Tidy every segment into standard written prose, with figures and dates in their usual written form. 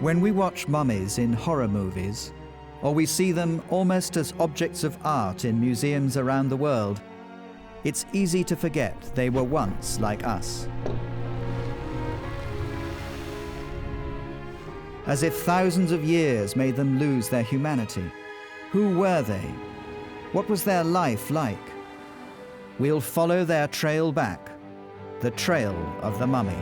When we watch mummies in horror movies, or we see them almost as objects of art in museums around the world, it's easy to forget they were once like us. As if thousands of years made them lose their humanity. Who were they? What was their life like? We'll follow their trail back, the trail of the mummy.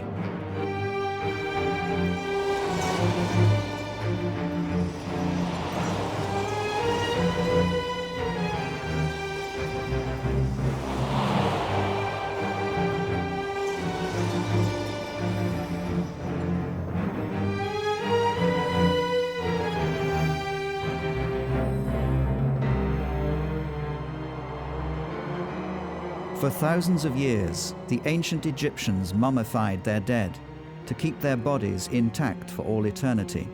For thousands of years, the ancient Egyptians mummified their dead to keep their bodies intact for all eternity.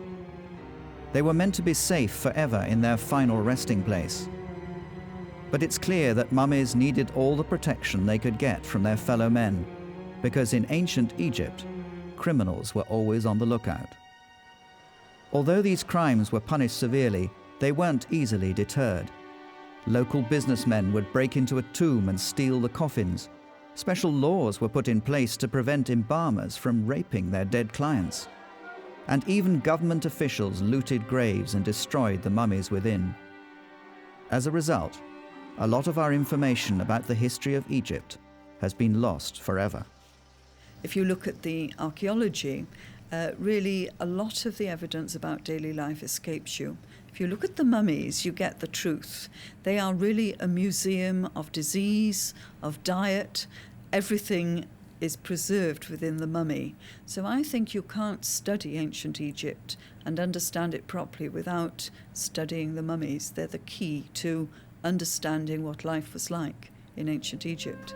They were meant to be safe forever in their final resting place. But it's clear that mummies needed all the protection they could get from their fellow men, because in ancient Egypt, criminals were always on the lookout. Although these crimes were punished severely, they weren't easily deterred. Local businessmen would break into a tomb and steal the coffins. Special laws were put in place to prevent embalmers from raping their dead clients. And even government officials looted graves and destroyed the mummies within. As a result, a lot of our information about the history of Egypt has been lost forever. If you look at the archaeology, really a lot of the evidence about daily life escapes you. If you look at the mummies, you get the truth. They are really a museum of disease, of diet. Everything is preserved within the mummy. So I think you can't study ancient Egypt and understand it properly without studying the mummies. They're the key to understanding what life was like in ancient Egypt.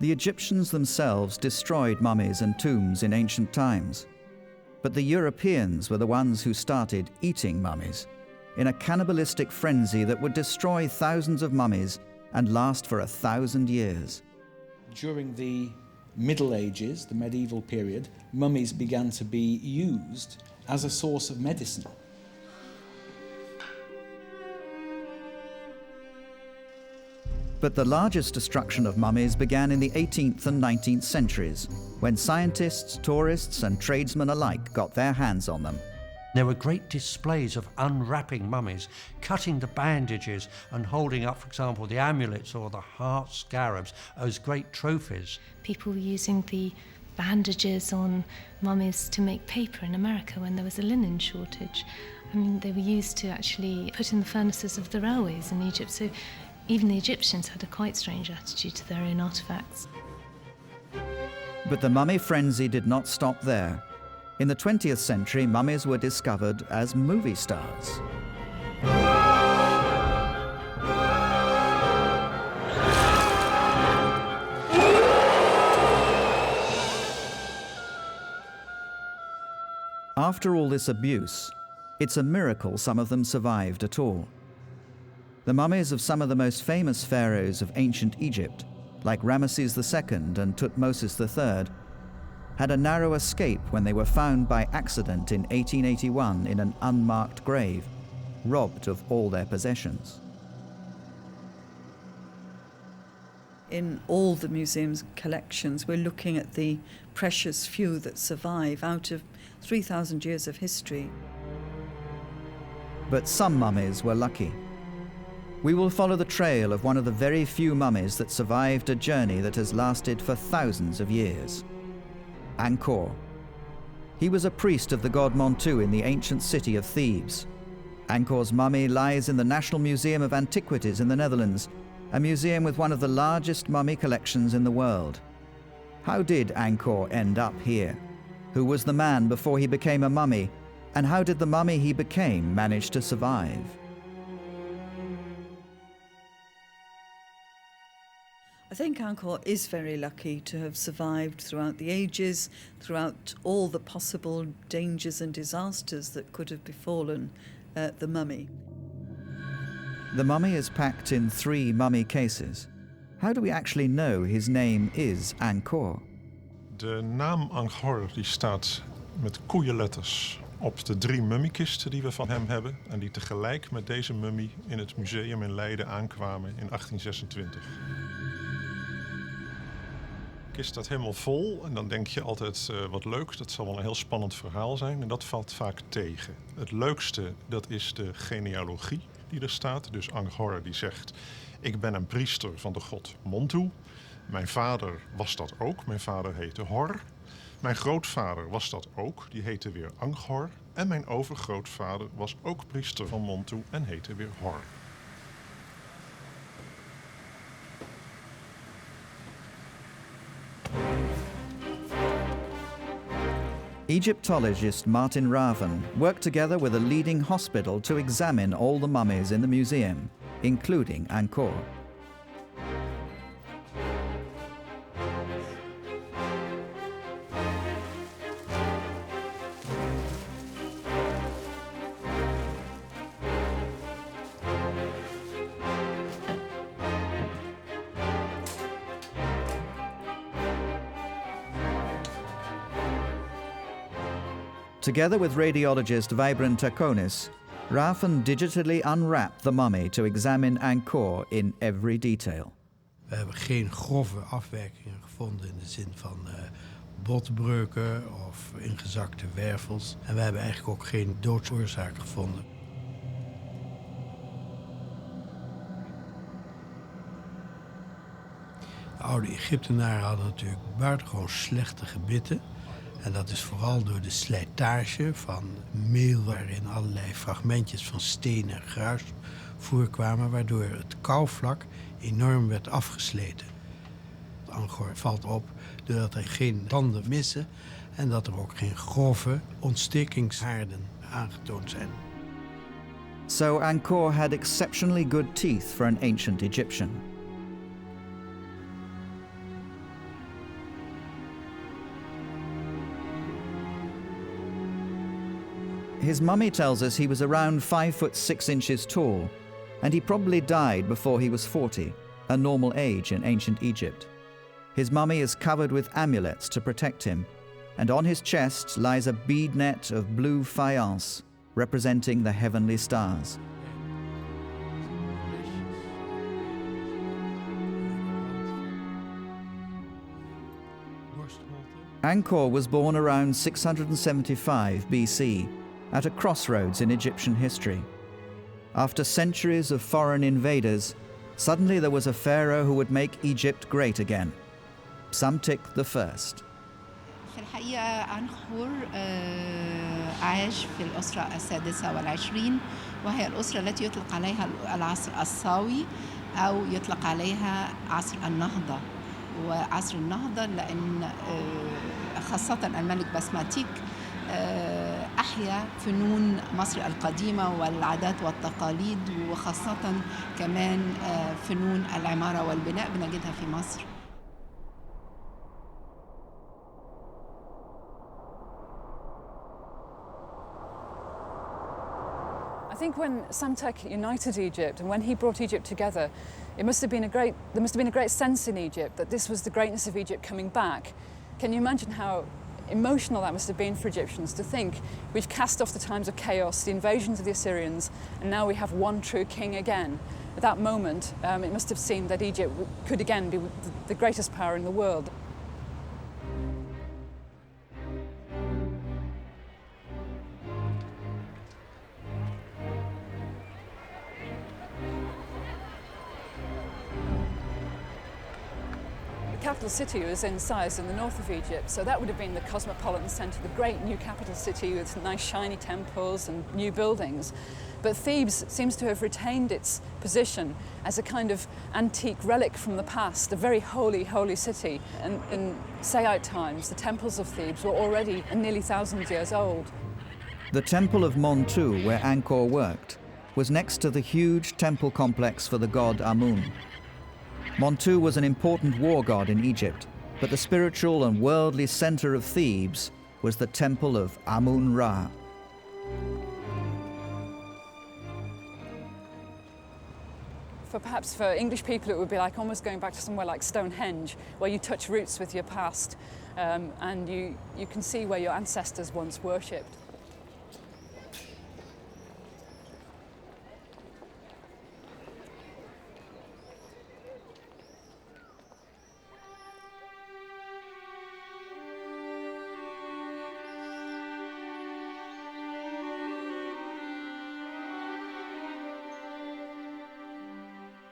The Egyptians themselves destroyed mummies and tombs in ancient times. But the Europeans were the ones who started eating mummies in a cannibalistic frenzy that would destroy thousands of mummies and last for 1,000 years. During the Middle Ages, the medieval period, mummies began to be used as a source of medicine. But the largest destruction of mummies began in the 18th and 19th centuries, when scientists, tourists, and tradesmen alike got their hands on them. There were great displays of unwrapping mummies, cutting the bandages and holding up, for example, the amulets or the heart scarabs as great trophies. People were using the bandages on mummies to make paper in America when there was a linen shortage. I mean, they were used to actually put in the furnaces of the railways in Egypt. So even the Egyptians had a quite strange attitude to their own artefacts. But the mummy frenzy did not stop there. In the 20th century, mummies were discovered as movie stars. After all this abuse, it's a miracle some of them survived at all. The mummies of some of the most famous pharaohs of ancient Egypt, like Ramesses II and Tutmosis III, had a narrow escape when they were found by accident in 1881 in an unmarked grave, robbed of all their possessions. In all the museum's collections, we're looking at the precious few that survive out of 3,000 years of history. But some mummies were lucky. We will follow the trail of one of the very few mummies that survived a journey that has lasted for thousands of years. Anchhor. He was a priest of the god Montu in the ancient city of Thebes. Anchor's mummy lies in the National Museum of Antiquities in the Netherlands, a museum with one of the largest mummy collections in the world. How did Anchhor end up here? Who was the man before he became a mummy? And how did the mummy he became manage to survive? I think Anchhor is very lucky to have survived throughout the ages, throughout all the possible dangers and disasters that could have befallen the mummy. The mummy is packed in 3 mummy cases. How do we actually know his name is Anchhor? De naam Anchhor die staat met koeienletters op de 3 mummiekisten die we van hem hebben en die tegelijk met deze mummie in het museum in Leiden aankwamen in 1826. De kist staat helemaal vol en dan denk je altijd wat leuk, dat zal wel een heel spannend verhaal zijn en dat valt vaak tegen. Het leukste dat is de genealogie die er staat, dus Anchhor die zegt: ik ben een priester van de god Montu. Mijn vader was dat ook, mijn vader heette Hor. Mijn grootvader was dat ook, die heette weer Anchhor. En mijn overgrootvader was ook priester van Montu en heette weer Hor. Egyptologist Martin Raven worked together with a leading hospital to examine all the mummies in the museum, including Anchhor. Together with radiologist Vibrant Takonis, Raven digitally unwrapped the mummy to examine Anchhor in every detail. We hebben geen grove afwijkingen gevonden in de zin van botbreuken of ingezakte wervels. En we hebben eigenlijk ook geen doodsoorzaak gevonden. De oude Egyptenaren hadden natuurlijk buitengewoon slechte gebitten. En dat is vooral door de slijtage van meel waarin allerlei fragmentjes van steen en gruis voorkwamen, waardoor het kauwvlak enorm werd afgesleten. Anchhor valt op doordat er geen tanden missen en dat er ook geen grove ontstekingshaarden aangetoond zijn. So Anchhor had exceptionally good teeth for an ancient Egyptian. His mummy tells us he was around 5'6" tall, and he probably died before he was 40, a normal age in ancient Egypt. His mummy is covered with amulets to protect him, and on his chest lies a bead net of blue faience, representing the heavenly stars. Anchhor was born around 675 BC, at a crossroads in Egyptian history. After centuries of foreign invaders, suddenly there was a pharaoh who would make Egypt great again, Psamtik I. في الحقيقة أنخور عاش في الأسرة السادسة والعشرين، وهي الأسرة التي يطلق عليها العصر الصاوي أو يطلق عليها عصر النهضة. وعصر النهضة لأن خاصة الملك بسماتيك أحيا فنون مصر القديمة والعادات والتقاليد، وخاصة كمان فنون العمارة والبناء بنجدها في مصر. I think when Psamtik united Egypt and when he brought Egypt together, there must have been a great sense in Egypt that this was the greatness of Egypt coming back. Can you imagine how emotional that must have been for Egyptians to think we've cast off the times of chaos, the invasions of the Assyrians, and now we have one true king again? At that moment, it must have seemed that Egypt could again be the greatest power in the world. The capital city was in Sais in the north of Egypt, so that would have been the cosmopolitan centre, the great new capital city with nice shiny temples and new buildings. But Thebes seems to have retained its position as a kind of antique relic from the past, a very holy, holy city. And in Saite times, the temples of Thebes were already nearly 1,000 years old. The temple of Montu, where Anchhor worked, was next to the huge temple complex for the god Amun. Montu was an important war god in Egypt, but the spiritual and worldly center of Thebes was the temple of Amun-Ra. Perhaps for English people, it would be like almost going back to somewhere like Stonehenge, where you touch roots with your past, and you can see where your ancestors once worshipped.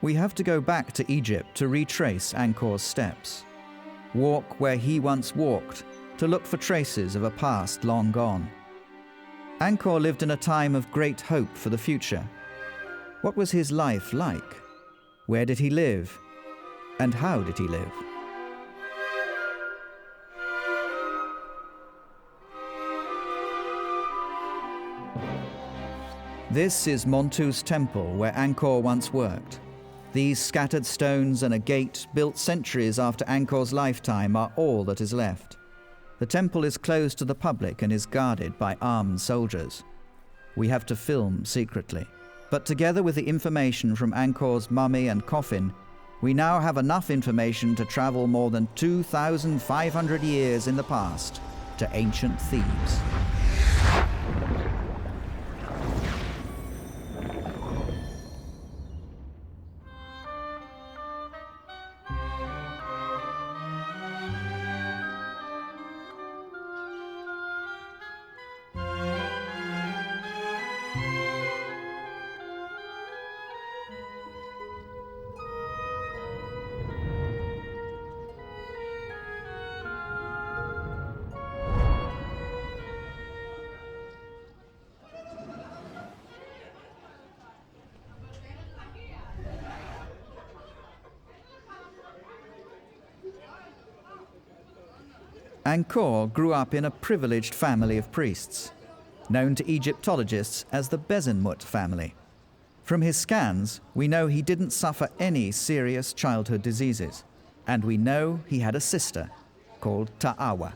We have to go back to Egypt to retrace Anchor's steps. Walk where he once walked, to look for traces of a past long gone. Anchor lived in a time of great hope for the future. What was his life like? Where did he live? And how did he live? This is Montu's temple where Anchor once worked. These scattered stones and a gate built centuries after Anchor's lifetime are all that is left. The temple is closed to the public and is guarded by armed soldiers. We have to film secretly. But together with the information from Anchor's mummy and coffin, we now have enough information to travel more than 2,500 years in the past to ancient Thebes. Anchor grew up in a privileged family of priests, known to Egyptologists as the Bezenmut family. From his scans, we know he didn't suffer any serious childhood diseases, and we know he had a sister called Ta'awa.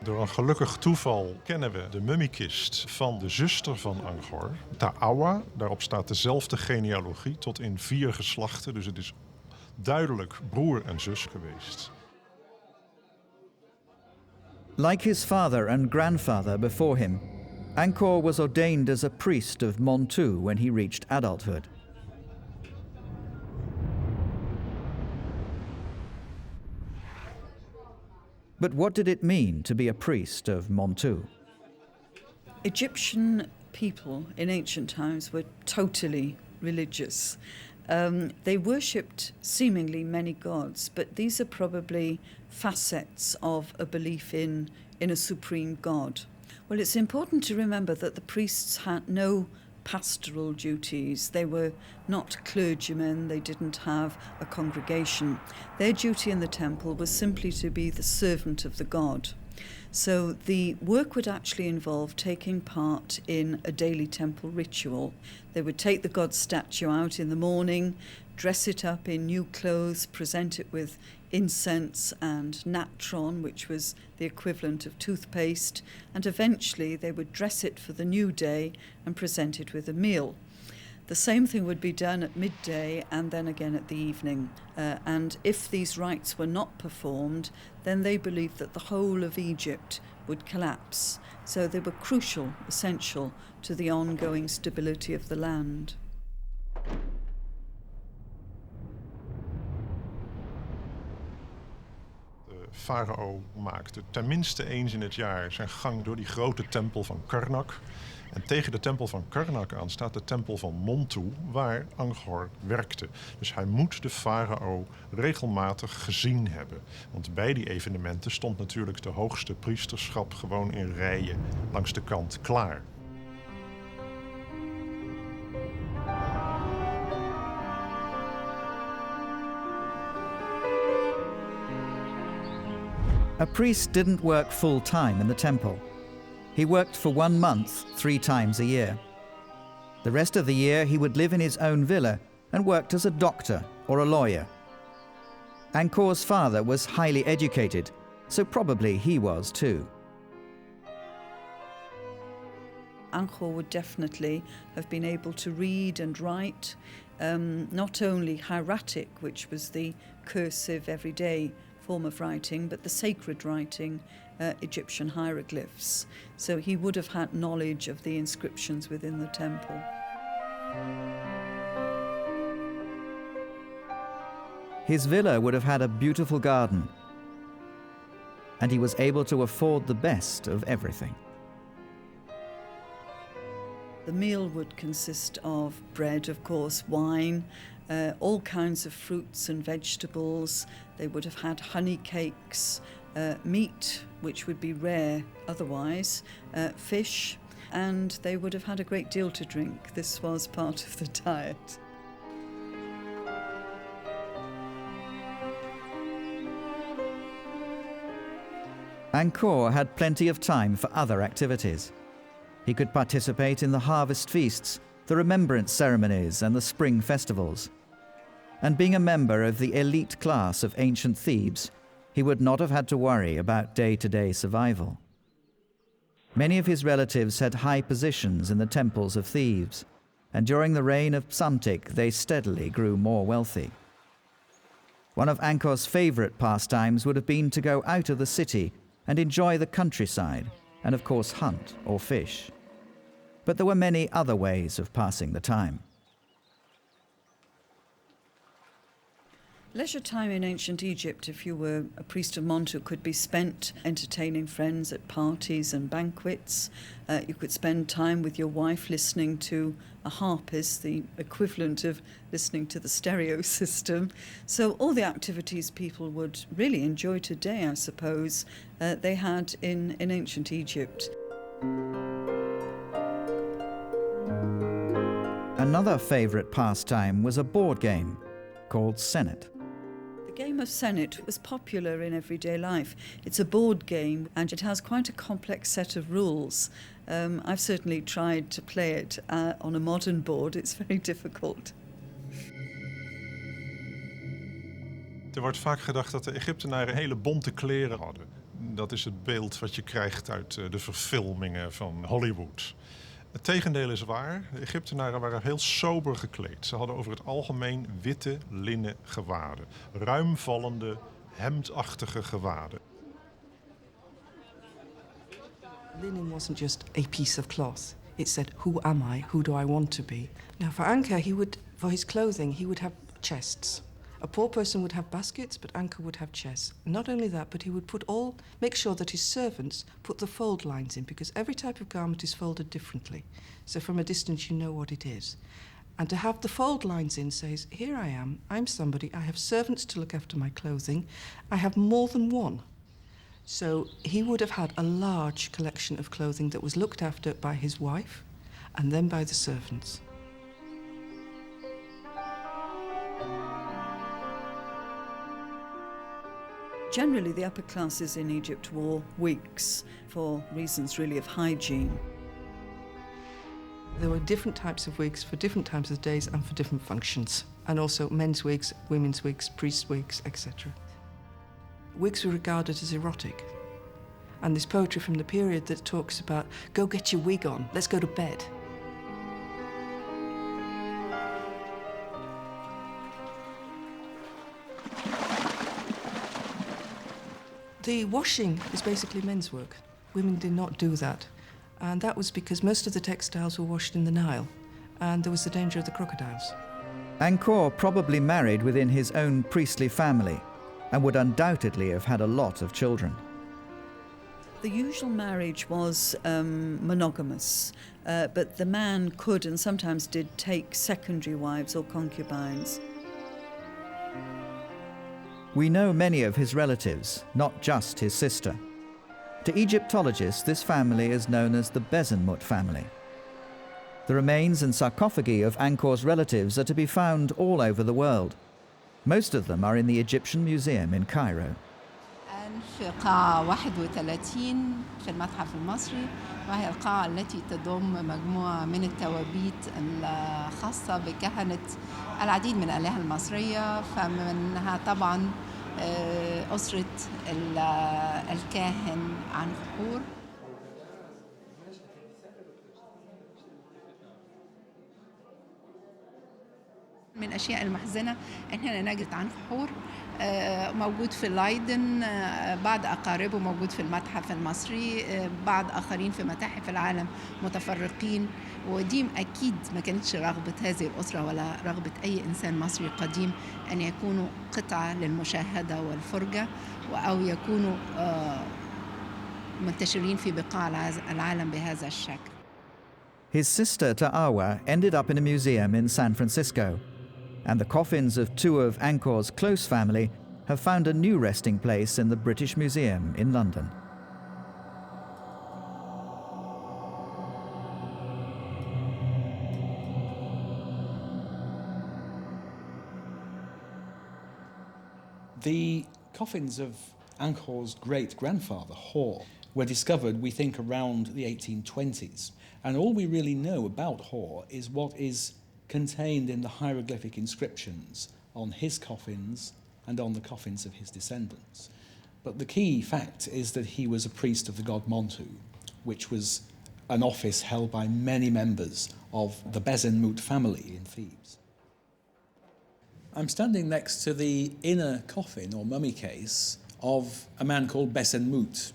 Door een gelukkig toeval kennen we de mummiekist van de zuster van Anchor, Ta'awa. Daarop staat dezelfde genealogie tot in 4 geslachten, dus het is duidelijk broer en zus geweest. Like his father and grandfather before him, Anchor was ordained as a priest of Montu when he reached adulthood. But what did it mean to be a priest of Montu? Egyptian people in ancient times were totally religious. They worshipped seemingly many gods, but these are probably facets of a belief in a supreme god. Well, it's important to remember that the priests had no pastoral duties. They were not clergymen, they didn't have a congregation. Their duty in the temple was simply to be the servant of the god. So the work would actually involve taking part in a daily temple ritual. They would take the god's statue out in the morning, dress it up in new clothes, present it with incense and natron, which was the equivalent of toothpaste, and eventually they would dress it for the new day and present it with a meal. The same thing would be done at midday and then again at the evening. And if these rites were not performed, then they believed that the whole of Egypt would collapse. So they were crucial, essential to the ongoing stability of the land. De farao maakte tenminste eens in het jaar zijn gang door die grote tempel van Karnak. En tegen de tempel van Karnak aan staat de tempel van Montu, waar Anchor werkte. Dus hij moet de farao regelmatig gezien hebben. Want bij die evenementen stond natuurlijk de hoogste priesterschap gewoon in rijen langs de kant klaar. A priest didn't work full-time in the temple. He worked for 1 month, 3 times a year. The rest of the year he would live in his own villa and worked as a doctor or a lawyer. Anchor's father was highly educated, so probably he was too. Anchhor would definitely have been able to read and write, not only hieratic, which was the cursive everyday form of writing, but the sacred writing, Egyptian hieroglyphs. So he would have had knowledge of the inscriptions within the temple. His villa would have had a beautiful garden, and he was able to afford the best of everything. The meal would consist of bread, of course, wine, all kinds of fruits and vegetables. They would have had honey cakes, meat, which would be rare otherwise, fish, and they would have had a great deal to drink. This was part of the diet. Anchhor had plenty of time for other activities. He could participate in the harvest feasts, the remembrance ceremonies, and the spring festivals. And being a member of the elite class of ancient Thebes, he would not have had to worry about day-to-day survival. Many of his relatives had high positions in the temples of Thebes, and during the reign of Psamtik they steadily grew more wealthy. One of Anchor's favorite pastimes would have been to go out of the city and enjoy the countryside, and of course hunt or fish. But there were many other ways of passing the time. Leisure time in ancient Egypt, if you were a priest of Montu, could be spent entertaining friends at parties and banquets. You could spend time with your wife listening to a harpist, the equivalent of listening to the stereo system. So all the activities people would really enjoy today, I suppose, they had in ancient Egypt. Another favourite pastime was a board game called Senet. The game of Senet was popular in everyday life. It's a board game and it has quite a complex set of rules. I've certainly tried to play it on a modern board. It's very difficult. Er wordt vaak gedacht dat de Egyptenaren hele bonte kleren hadden. Dat is het beeld wat je krijgt uit de verfilmingen van Hollywood. Het tegendeel is waar. De Egyptenaren waren heel sober gekleed. Ze hadden over het algemeen witte linnen gewaden. Ruimvallende, hemdachtige gewaden. Linen wasn't just a piece of cloth. It said, who am I? Who do I want to be? Now for Anchhor, for his clothing, he would have chests. A poor person would have baskets, but Anchhor would have chests. Not only that, but he would make sure that his servants put the fold lines in, because every type of garment is folded differently. So from a distance you know what it is. And to have the fold lines in says, here I am, I'm somebody, I have servants to look after my clothing, I have more than one. So he would have had a large collection of clothing that was looked after by his wife and then by the servants. Generally, the upper classes in Egypt wore wigs for reasons really of hygiene. There were different types of wigs for different times of days and for different functions. And also men's wigs, women's wigs, priests' wigs, etc. Wigs were regarded as erotic. And there's poetry from the period that talks about, go get your wig on, let's go to bed. The washing is basically men's work. Women did not do that. And that was because most of the textiles were washed in the Nile, and there was the danger of the crocodiles. Anchhor probably married within his own priestly family and would undoubtedly have had a lot of children. The usual marriage was monogamous, but the man could and sometimes did take secondary wives or concubines. We know many of his relatives, not just his sister. To Egyptologists, this family is known as the Bezenmut family. The remains and sarcophagi of Anchor's relatives are to be found all over the world. Most of them are in the Egyptian Museum in Cairo. في قاعة 31 في المتحف المصري، وهي القاعة التي تضم مجموعة من التوابيت الخاصة بكهنة العديد من الآلهة المصرية، فمنها طبعا أسرة الكاهن عنخور. من الأشياء المحزنة إحنا نجد عن حور موجود في لايدن، بعض أقاربه موجود في المتحف المصري، بعض آخرين في متاحف العالم متفرقين، ودي أكيد ما كانتش رغبة هذه الأسرة ولا رغبة أي إنسان مصري قديم أن يكونوا قطعة للمشاهدة والفرجة أو يكونوا منتشرين في بقاع العالم بهذا الشكل. His sister Ta'awa ended up in a museum in San Francisco, and the coffins of two of Anchor's close family have found a new resting place in the British Museum in London. The coffins of Anchor's great-grandfather, Hor, were discovered, we think, around the 1820s. And all we really know about Hor is what is contained in the hieroglyphic inscriptions on his coffins and on the coffins of his descendants. But the key fact is that he was a priest of the god Montu, which was an office held by many members of the Besenmut family in Thebes. I'm standing next to the inner coffin or mummy case of a man called Besenmut.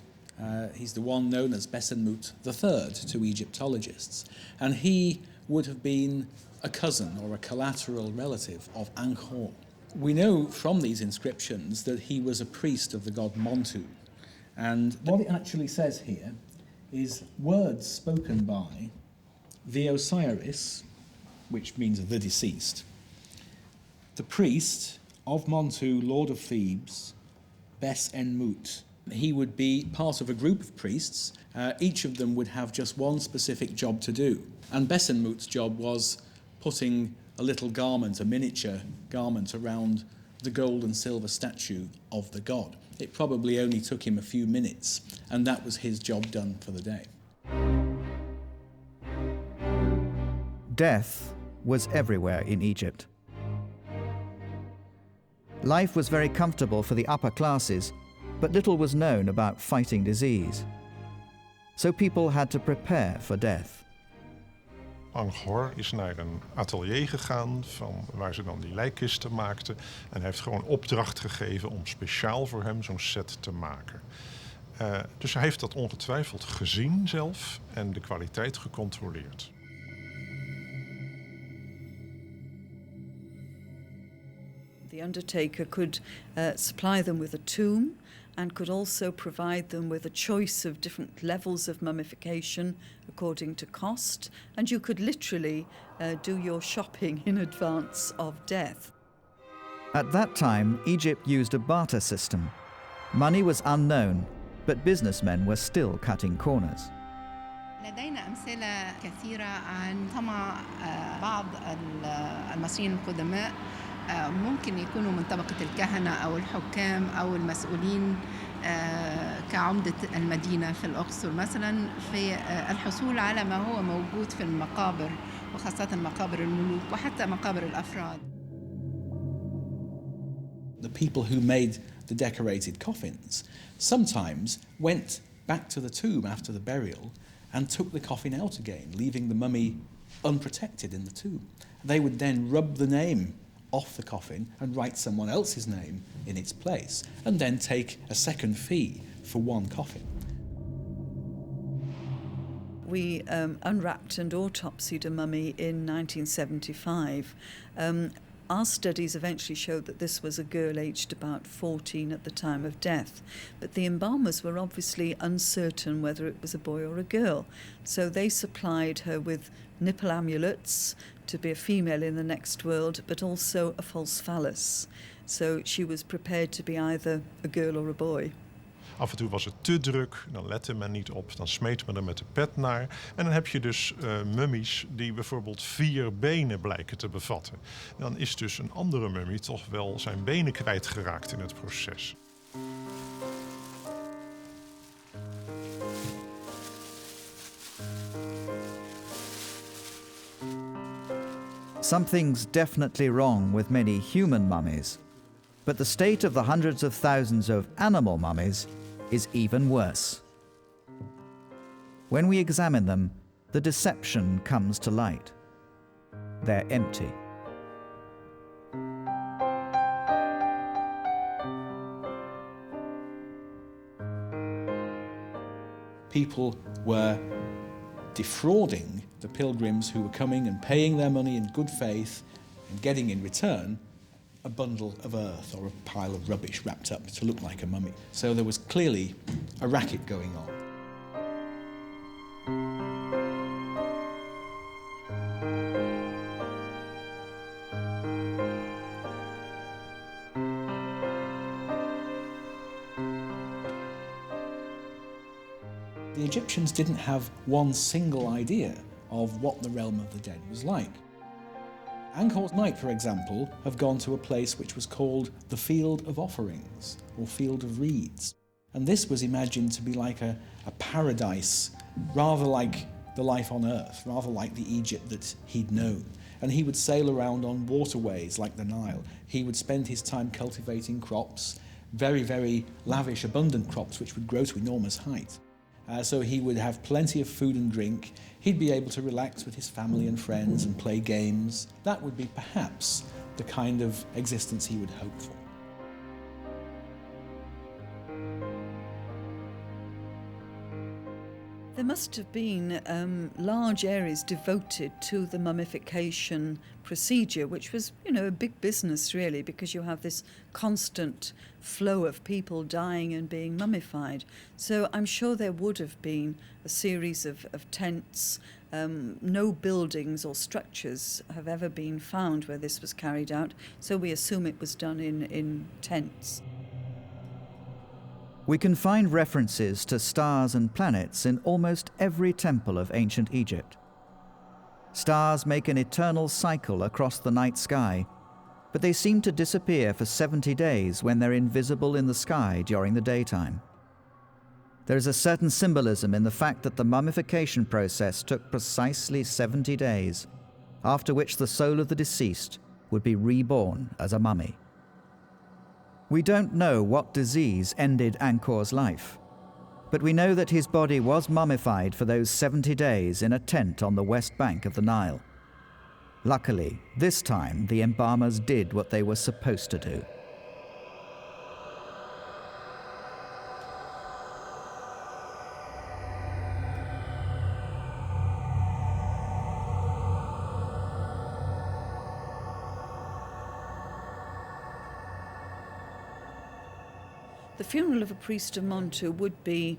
He's the one known as Besenmut III to Egyptologists, and he would have been a cousin or a collateral relative of Anchhor. We know from these inscriptions that he was a priest of the god Montu, and what it actually says here is words spoken by the Osiris, which means the deceased, the priest of Montu, lord of Thebes, Besenmut. He would be part of a group of priests. Each of them would have just one specific job to do. And Besenmut's job was putting a little garment, a miniature garment, around the gold and silver statue of the god. It probably only took him a few minutes, and that was his job done for the day. Death was everywhere in Egypt. Life was very comfortable for the upper classes, but little was known about fighting disease. So people had to prepare for death. Anchhor is naar een atelier gegaan waar ze dan die lijkkisten maakten. En hij heeft gewoon opdracht gegeven om speciaal voor hem zo'n set te maken. Dus hij heeft dat ongetwijfeld gezien zelf en de kwaliteit gecontroleerd. The undertaker could supply them with a tomb and could also provide them with a choice of different levels of mummification according to cost, and you could literally do your shopping in advance of death. At that time, Egypt used a barter system. Money was unknown, but businessmen were still cutting corners. لدينا أمثلة كثيرة عن طمع بعض المصريين القدماء، ممكن يكونوا من طبقة الكهنة أو الحكام أو المسؤولين كعمدة المدينة في الأقصر مثلا، في الحصول على ما هو موجود في المقابر وخاصة مقابر الملوك وحتى مقابر الأفراد. The people who made the decorated coffins sometimes went back to the tomb after the burial and took the coffin out again, leaving the mummy unprotected in the tomb. They would then rub the name off the coffin and write someone else's name in its place, and then take a second fee for one coffin. We unwrapped and autopsied a mummy in 1975. Our studies eventually showed that this was a girl aged about 14 at the time of death, but the embalmers were obviously uncertain whether it was a boy or a girl, so they supplied her with nipple amulets to be a female in the next world, but also a false phallus. So she was prepared to be either a girl or a boy. Af en toe was het te druk, dan lette men niet op, dan smeet men er met de pet naar. En dan heb je dus mummies die bijvoorbeeld 4 benen blijken te bevatten. Dan is dus een andere mummie toch wel zijn benen kwijtgeraakt in het proces. Something's definitely wrong with many human mummies, but the state of the hundreds of thousands of animal mummies is even worse. When we examine them, the deception comes to light. They're empty. people were defrauding the pilgrims who were coming and paying their money in good faith and getting in return a bundle of earth or a pile of rubbish wrapped up to look like a mummy. So there was clearly a racket going on. The Egyptians didn't have one single idea of what the realm of the dead was like. Anchhor might, for example, have gone to a place which was called the Field of Offerings, or Field of Reeds. And this was imagined to be like a paradise, rather like the life on earth, rather like the Egypt that he'd known. And he would sail around on waterways like the Nile. He would spend his time cultivating crops, very, very lavish, abundant crops, which would grow to enormous height. So he would have plenty of food and drink. He'd be able to relax with his family and friends and play games. That would be perhaps the kind of existence he would hope for. There must have been large areas devoted to the mummification procedure, which was, a big business really, because you have this constant flow of people dying and being mummified. So I'm sure there would have been a series of tents. No buildings or structures have ever been found where this was carried out, so we assume it was done in tents. We can find references to stars and planets in almost every temple of ancient Egypt. Stars make an eternal cycle across the night sky, but they seem to disappear for 70 days when they're invisible in the sky during the daytime. There is a certain symbolism in the fact that the mummification process took precisely 70 days, after which the soul of the deceased would be reborn as a mummy. We don't know what disease ended Anchor's life, but we know that his body was mummified for those 70 days in a tent on the west bank of the Nile. Luckily, this time the embalmers did what they were supposed to do. The funeral of a priest of Montu would be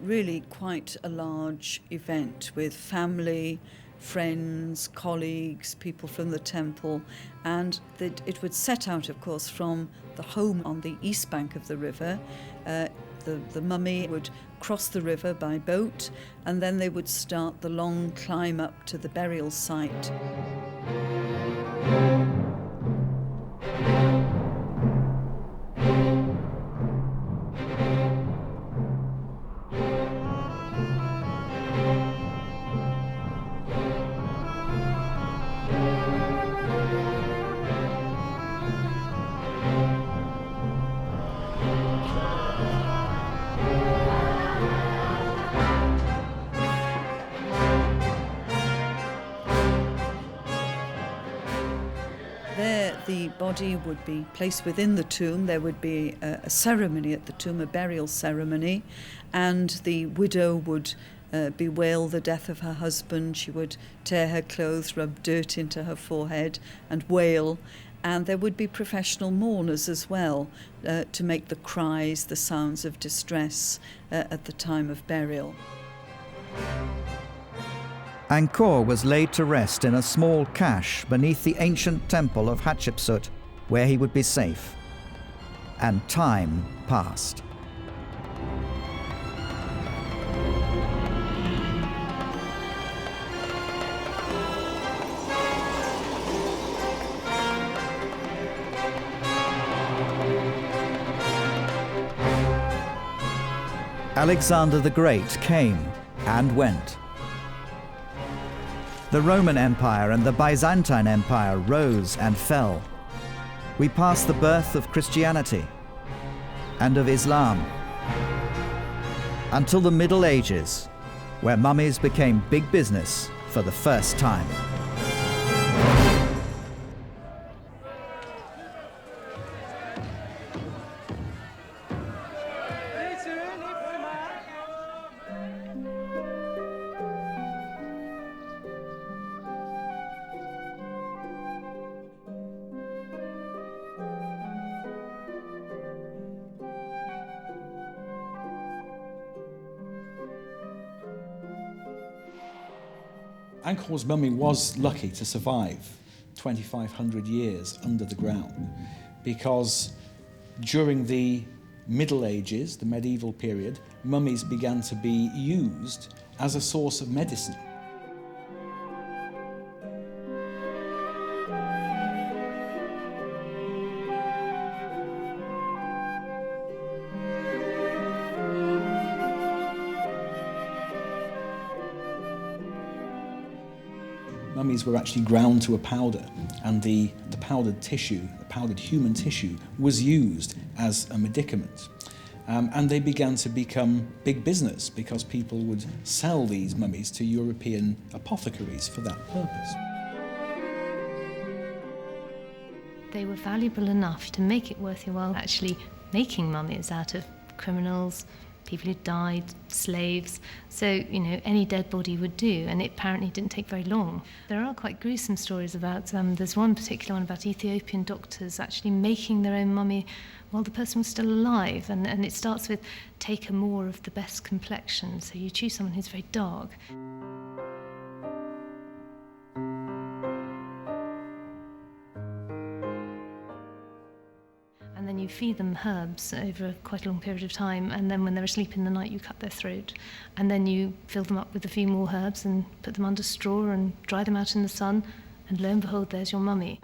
really quite a large event with family, friends, colleagues, people from the temple, and it would set out, of course, from the home on the east bank of the river. The mummy would cross the river by boat, and then they would start the long climb up to the burial site. There, the body would be placed within the tomb. There would be a ceremony at the tomb, a burial ceremony, and the widow would bewail the death of her husband. She would tear her clothes, rub dirt into her forehead, and wail. And there would be professional mourners as well to make the cries, the sounds of distress at the time of burial. Anchor was laid to rest in a small cache beneath the ancient temple of Hatshepsut, where he would be safe. And time passed. Alexander the Great came and went. The Roman Empire and the Byzantine Empire rose and fell. We passed the birth of Christianity and of Islam until the Middle Ages, where mummies became big business for the first time. Anchor's mummy was lucky to survive 2,500 years under the ground because during the Middle Ages, the medieval period, mummies began to be used as a source of medicine. Mummies were actually ground to a powder, and the powdered tissue, the powdered human tissue, was used as a medicament. And they began to become big business because people would sell these mummies to European apothecaries for that purpose. They were valuable enough to make it worth your while actually making mummies out of criminals, people who died, slaves. So, you know, any dead body would do, and it apparently didn't take very long. There are quite gruesome stories about, there's one particular one about Ethiopian doctors actually making their own mummy while the person was still alive, and it starts with, take a more of the best complexion, so you choose someone who's very dark. And then you feed them herbs over quite a long period of time, and then when they're asleep in the night you cut their throat, and then you fill them up with a few more herbs and put them under straw and dry them out in the sun, and lo and behold, there's your mummy.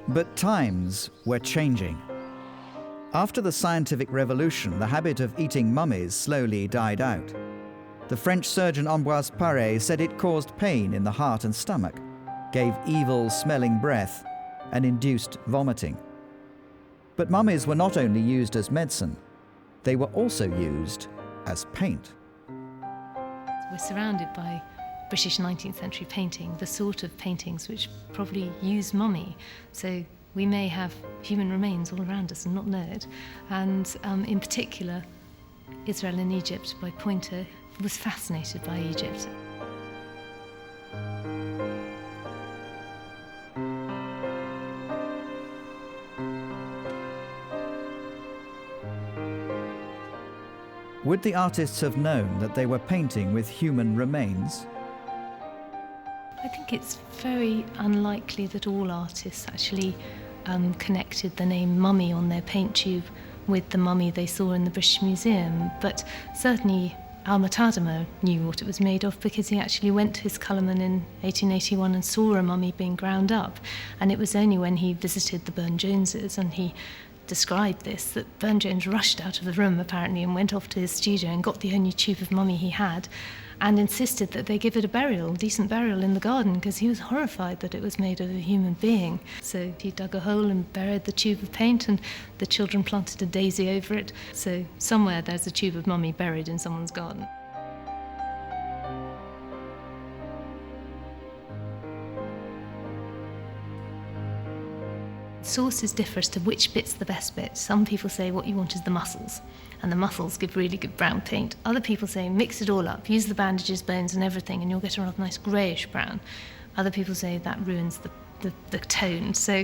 But times were changing. After the scientific revolution, the habit of eating mummies slowly died out. The French surgeon Ambroise Paré said it caused pain in the heart and stomach, gave evil-smelling breath, and induced vomiting. But mummies were not only used as medicine, they were also used as paint. We're surrounded by British 19th century painting, the sort of paintings which probably use mummy. So we may have human remains all around us and not know it. And in particular, Israel in Egypt by Pointer was fascinated by Egypt. Would the artists have known that they were painting with human remains? I think it's very unlikely that all artists actually connected the name mummy on their paint tube with the mummy they saw in the British Museum, but certainly Al-Muqtadir knew what it was made of because he actually went to his colourman in 1881 and saw a mummy being ground up, and it was only when he visited the Burne-Joneses and he described this that Burne-Jones rushed out of the room apparently and went off to his studio and got the only tube of mummy he had and insisted that they give it a burial, decent burial in the garden, because he was horrified that it was made of a human being. So he dug a hole and buried the tube of paint, and the children planted a daisy over it. So somewhere there's a tube of mummy buried in someone's garden. Sources differ as to which bit's the best bit. Some people say what you want is the muscles, and the muscles give really good brown paint. Other people say mix it all up, use the bandages, bones and everything, and you'll get a rather nice greyish brown. Other people say that ruins the tone. So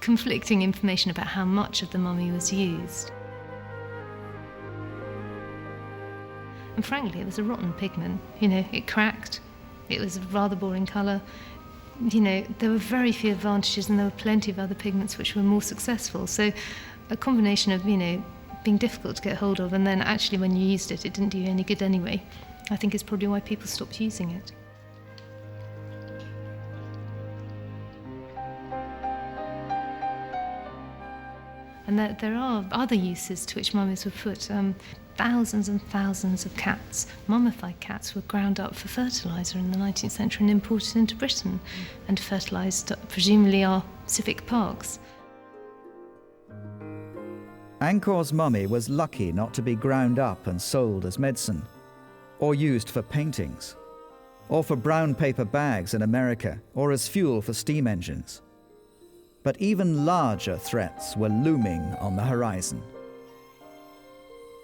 conflicting information about how much of the mummy was used. And frankly, it was a rotten pigment. You know, it cracked, it was a rather boring colour. You know, there were very few advantages and there were plenty of other pigments which were more successful. So a combination of, you know, being difficult to get hold of and then actually when you used it, it didn't do you any good anyway, I think is probably why people stopped using it. And there are other uses to which mummies were put. Thousands and thousands of cats, mummified cats, were ground up for fertiliser in the 19th century and imported into Britain and fertilised, presumably, our civic parks. Anchor's mummy was lucky not to be ground up and sold as medicine, or used for paintings, or for brown paper bags in America, or as fuel for steam engines. But even larger threats were looming on the horizon.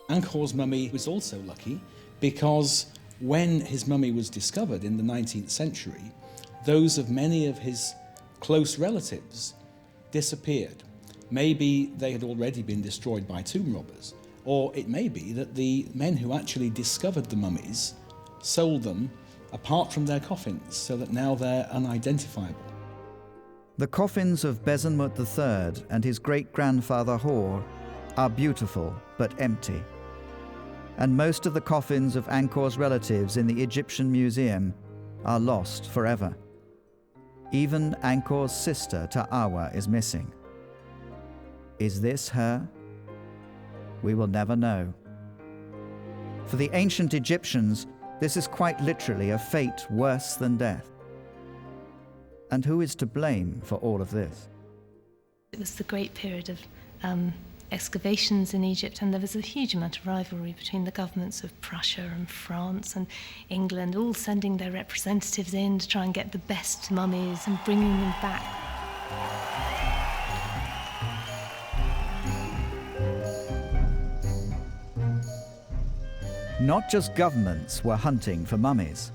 Anchor's mummy was also lucky because when his mummy was discovered in the 19th century, those of many of his close relatives disappeared. Maybe they had already been destroyed by tomb robbers, or it may be that the men who actually discovered the mummies sold them apart from their coffins, so that now they're unidentifiable. The coffins of Besenmut III and his great-grandfather Hor are beautiful but empty. And most of the coffins of Anchor's relatives in the Egyptian Museum are lost forever. Even Anchor's sister Ta'awa is missing. Is this her? We will never know. For the ancient Egyptians, this is quite literally a fate worse than death. And who is to blame for all of this? It was the great period of excavations in Egypt, and there was a huge amount of rivalry between the governments of Prussia and France and England, all sending their representatives in to try and get the best mummies and bringing them back. Not just governments were hunting for mummies.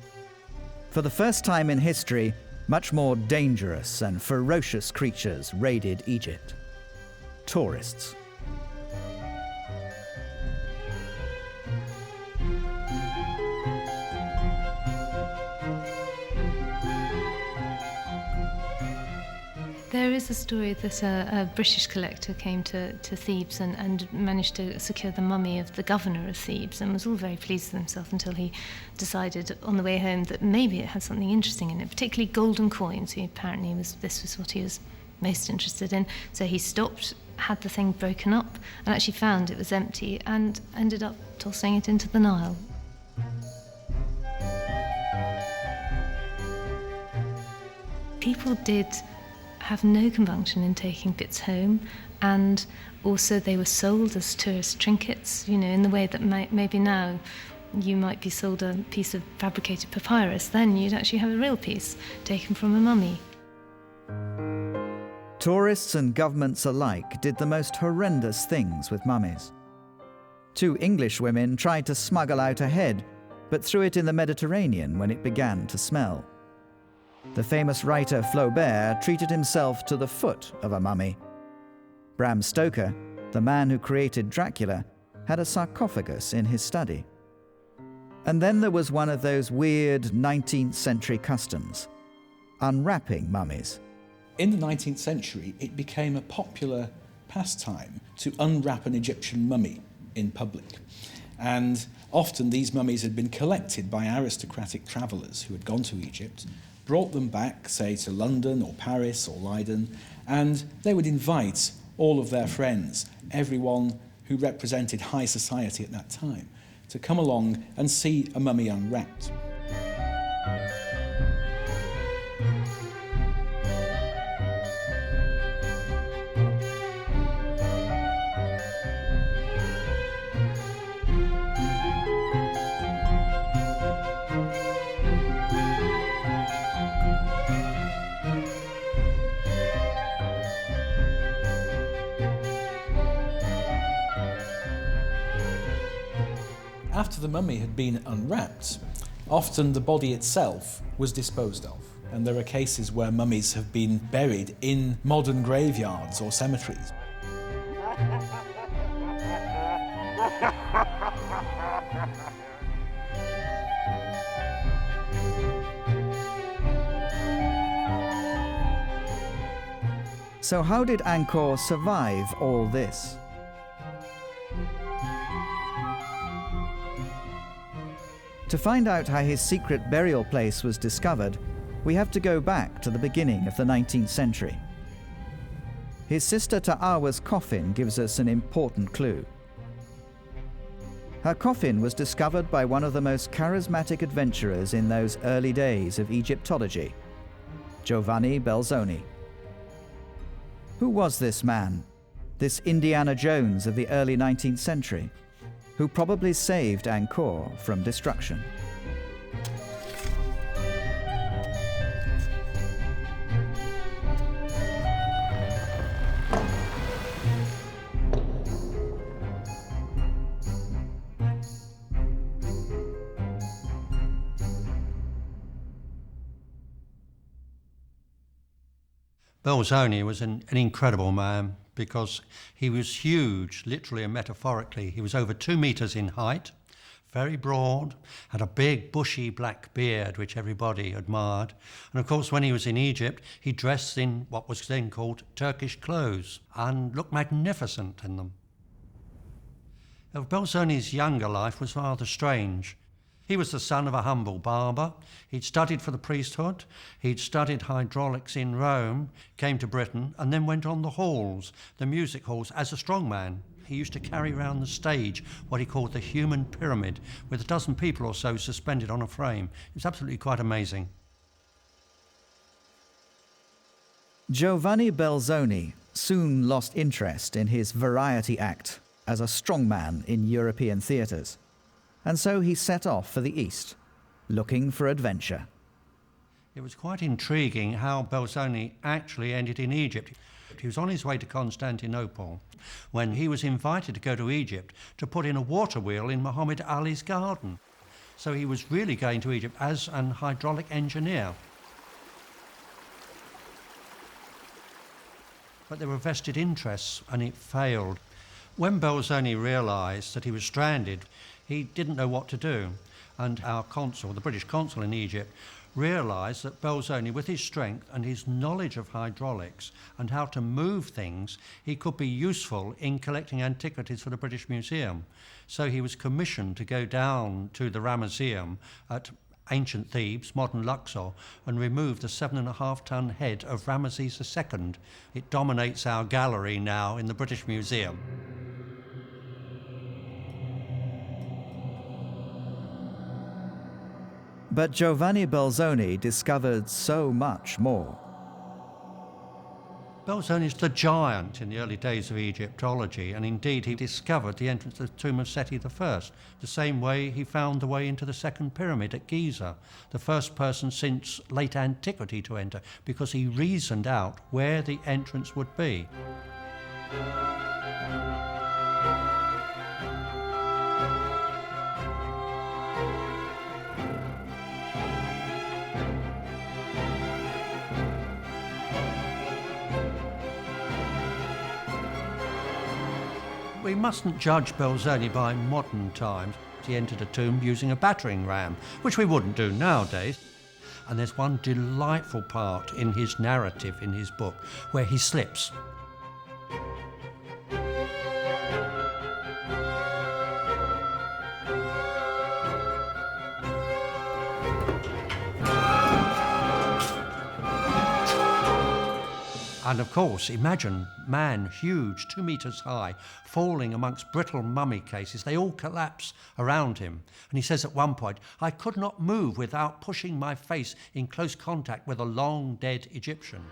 For the first time in history, much more dangerous and ferocious creatures raided Egypt. Tourists. There is a story that a British collector came to Thebes and managed to secure the mummy of the governor of Thebes, and was all very pleased with himself until he decided on the way home that maybe it had something interesting in it, particularly golden coins. This was what he was most interested in. So he stopped, had the thing broken up, and actually found it was empty and ended up tossing it into the Nile. People did have no compunction in taking bits home, and also they were sold as tourist trinkets, in the way that maybe now you might be sold a piece of fabricated papyrus, then you'd actually have a real piece taken from a mummy. Tourists and governments alike did the most horrendous things with mummies. 2 English women tried to smuggle out a head, but threw it in the Mediterranean when it began to smell. The famous writer Flaubert treated himself to the foot of a mummy. Bram Stoker, the man who created Dracula, had a sarcophagus in his study. And then there was one of those weird 19th century customs, unwrapping mummies. In the 19th century, it became a popular pastime to unwrap an Egyptian mummy in public. And often these mummies had been collected by aristocratic travellers who had gone to Egypt, brought them back, say, to London or Paris or Leiden, and they would invite all of their friends, everyone who represented high society at that time, to come along and see a mummy unwrapped. After the mummy had been unwrapped, often the body itself was disposed of. And there are cases where mummies have been buried in modern graveyards or cemeteries. So how did Anchhor survive all this? To find out how his secret burial place was discovered, we have to go back to the beginning of the 19th century. His sister Ta'awa's coffin gives us an important clue. Her coffin was discovered by one of the most charismatic adventurers in those early days of Egyptology, Giovanni Belzoni. Who was this man, this Indiana Jones of the early 19th century, who probably saved Anchhor from destruction? Belzoni was an incredible man because he was huge, literally and metaphorically. He was over 2 meters in height, very broad, had a big bushy black beard which everybody admired. And of course when he was in Egypt he dressed in what was then called Turkish clothes and looked magnificent in them. Now, Belzoni's younger life was rather strange. He was the son of a humble barber. He'd studied for the priesthood, he'd studied hydraulics in Rome, came to Britain and then went on the halls, the music halls, as a strongman. He used to carry around the stage what he called the human pyramid, with a dozen people or so suspended on a frame. It was absolutely quite amazing. Giovanni Belzoni soon lost interest in his variety act as a strongman in European theatres, and so he set off for the East, looking for adventure. It was quite intriguing how Belzoni actually ended in Egypt. He was on his way to Constantinople when he was invited to go to Egypt to put in a water wheel in Muhammad Ali's garden. So he was really going to Egypt as an hydraulic engineer. But there were vested interests and it failed. When Belzoni realised that he was stranded, he didn't know what to do. And our consul, the British consul in Egypt, realised that Belzoni, with his strength and his knowledge of hydraulics and how to move things, he could be useful in collecting antiquities for the British Museum. So he was commissioned to go down to the Ramesseum at ancient Thebes, modern Luxor, and remove the 7.5-ton head of Ramesses II. It dominates our gallery now in the British Museum. But Giovanni Belzoni discovered so much more. Belzoni's the giant in the early days of Egyptology, and indeed he discovered the entrance to the tomb of Seti I, the same way he found the way into the second pyramid at Giza, the first person since late antiquity to enter, because he reasoned out where the entrance would be. We mustn't judge Belzoni by modern times. He entered a tomb using a battering ram, which we wouldn't do nowadays. And there's one delightful part in his narrative in his book where he slips. And of course, imagine man, huge, 2 meters high, falling amongst brittle mummy cases. They all collapse around him. And he says at one point, "I could not move without pushing my face in close contact with a long dead Egyptian."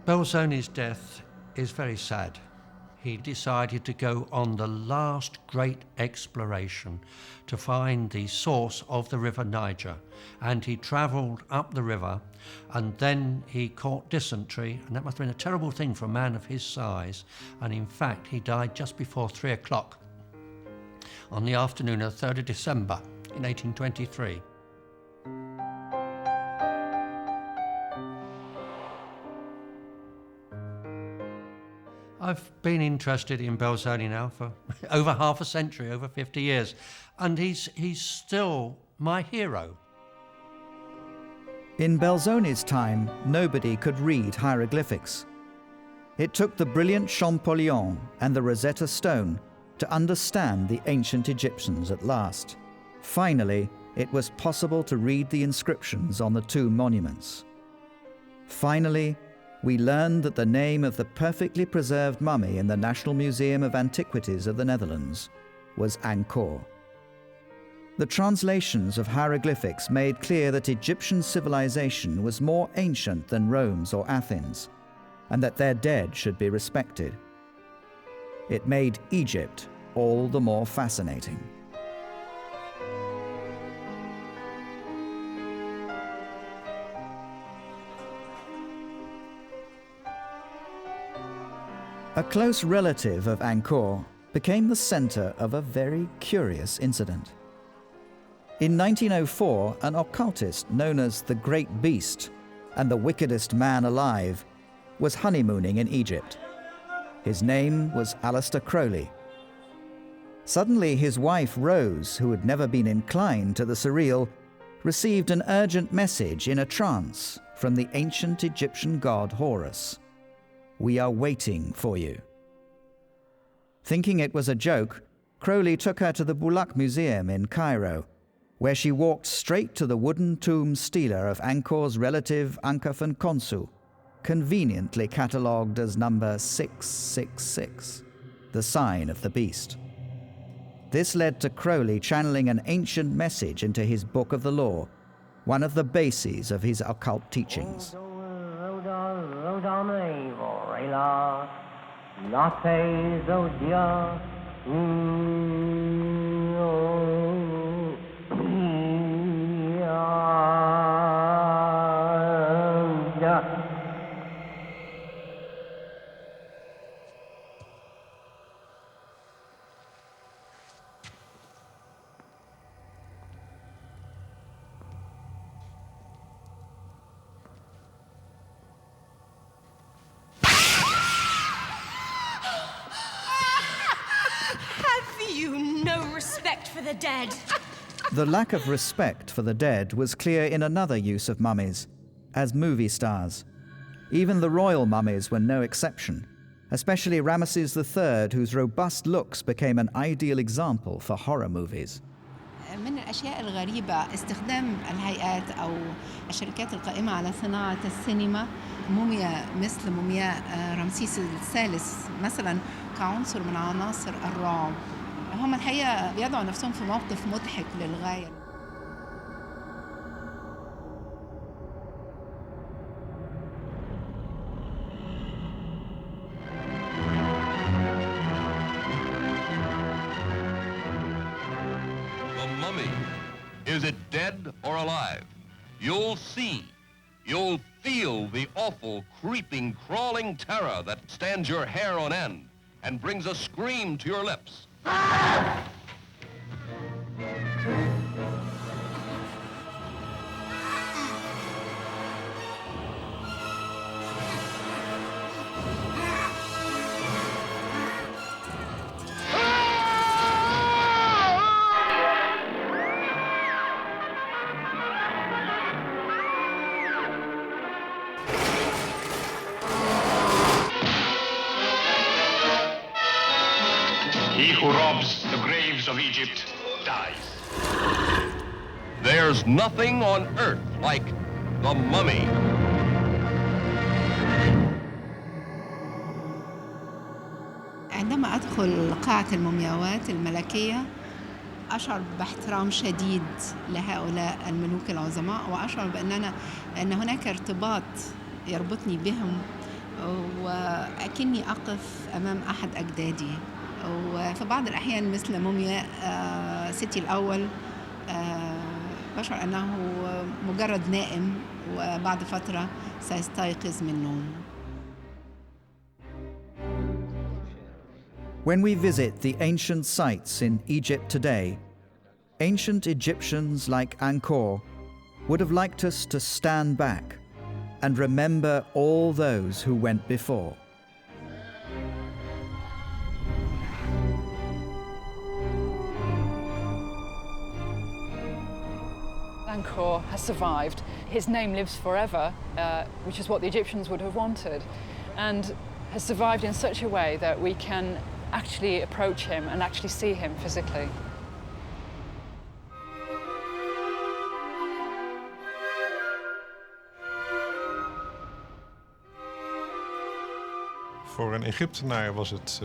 Belzoni's death is very sad. He decided to go on the last great exploration to find the source of the river Niger. And he travelled up the river, and then he caught dysentery, and that must have been a terrible thing for a man of his size. And in fact, he died just before 3 o'clock on the afternoon of 3rd of December in 1823. I've been interested in Belzoni now for over half a century, over 50 years, and he's still my hero. In Belzoni's time, nobody could read hieroglyphics. It took the brilliant Champollion and the Rosetta Stone to understand the ancient Egyptians at last. Finally, it was possible to read the inscriptions on the two monuments. Finally, we learned that the name of the perfectly preserved mummy in the National Museum of Antiquities of the Netherlands was Anchhor. The translations of hieroglyphics made clear that Egyptian civilization was more ancient than Rome's or Athens, and that their dead should be respected. It made Egypt all the more fascinating. A close relative of Anchhor became the center of a very curious incident. In 1904, an occultist known as the Great Beast and the wickedest man alive was honeymooning in Egypt. His name was Aleister Crowley. Suddenly, his wife Rose, who had never been inclined to the surreal, received an urgent message in a trance from the ancient Egyptian god Horus. "We are waiting for you." Thinking it was a joke, Crowley took her to the Bulaq Museum in Cairo, where she walked straight to the wooden tomb stela of Anchor's relative Anchhor Khonsu, conveniently catalogued as number 666, the sign of the beast. This led to Crowley channeling an ancient message into his Book of the Law, one of the bases of his occult teachings. The dead. The lack of respect for the dead was clear in another use of mummies, as movie stars. Even the royal mummies were no exception, especially Ramesses III, whose robust looks became an ideal example for horror movies. من الأشياء الغريبة استخدام الهيئات أو الشركات القائمة على صناعة السينما موميا مثل مومياء رمسيس الثالث مثلا كعنصر من عناصر الرعب. هم الحقيقة بيضعوا نفسهم في موقف مضحك للغاية. The mummy. Is it dead or alive? You'll see. You'll feel the awful, creeping, crawling terror that stands your hair on end and brings a scream to your lips. He who robs the graves of Egypt dies. There's nothing on earth like the mummy. عندما أدخل قاعة المومياوات الملكية أشعر باحترام شديد لهؤلاء الملوك العظماء، وأشعر أن هناك ارتباط يربطني بهم، وأكني أقف أمام أحد أجدادي. وفي بعض الأحيان مثل مومياء سيتي الأول بشعر أنه مجرد نائم وبعد فترة سيستيقظ من النوم. When we visit the ancient sites in Egypt today, ancient Egyptians like Anchhor would have liked us to stand back and remember all those who went before. Anchhor has survived. His name lives forever, which is what the Egyptians would have wanted, and has survived in such a way that we can actually approach him and actually see him physically. Voor een Egyptenaar was het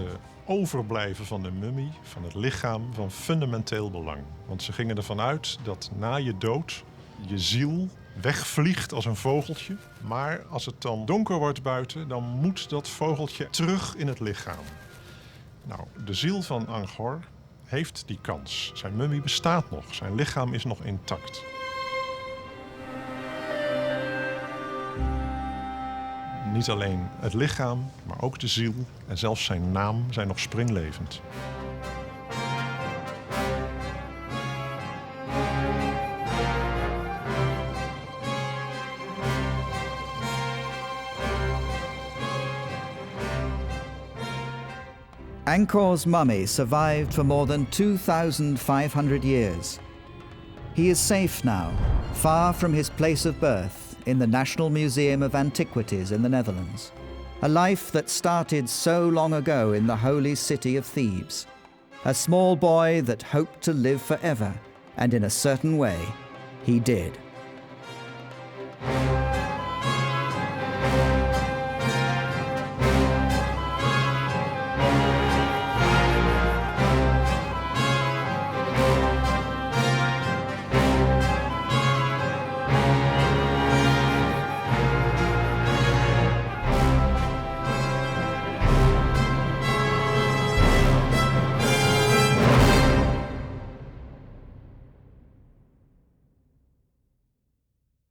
overblijven van de mummie, van het lichaam, van fundamenteel belang. Want ze gingen ervan uit dat na je dood je ziel wegvliegt als een vogeltje. Maar als het dan donker wordt buiten, dan moet dat vogeltje terug in het lichaam. Nou, de ziel van Anchhor heeft die kans. Zijn mummie bestaat nog, zijn lichaam is nog intact. Niet alleen het lichaam, maar ook de ziel en zelfs zijn naam zijn nog springlevend. Anchor's mummy survived for more than 2,500 years. He is safe now, far from his place of birth in the National Museum of Antiquities in the Netherlands. A life that started so long ago in the holy city of Thebes. A small boy that hoped to live forever, and in a certain way, he did.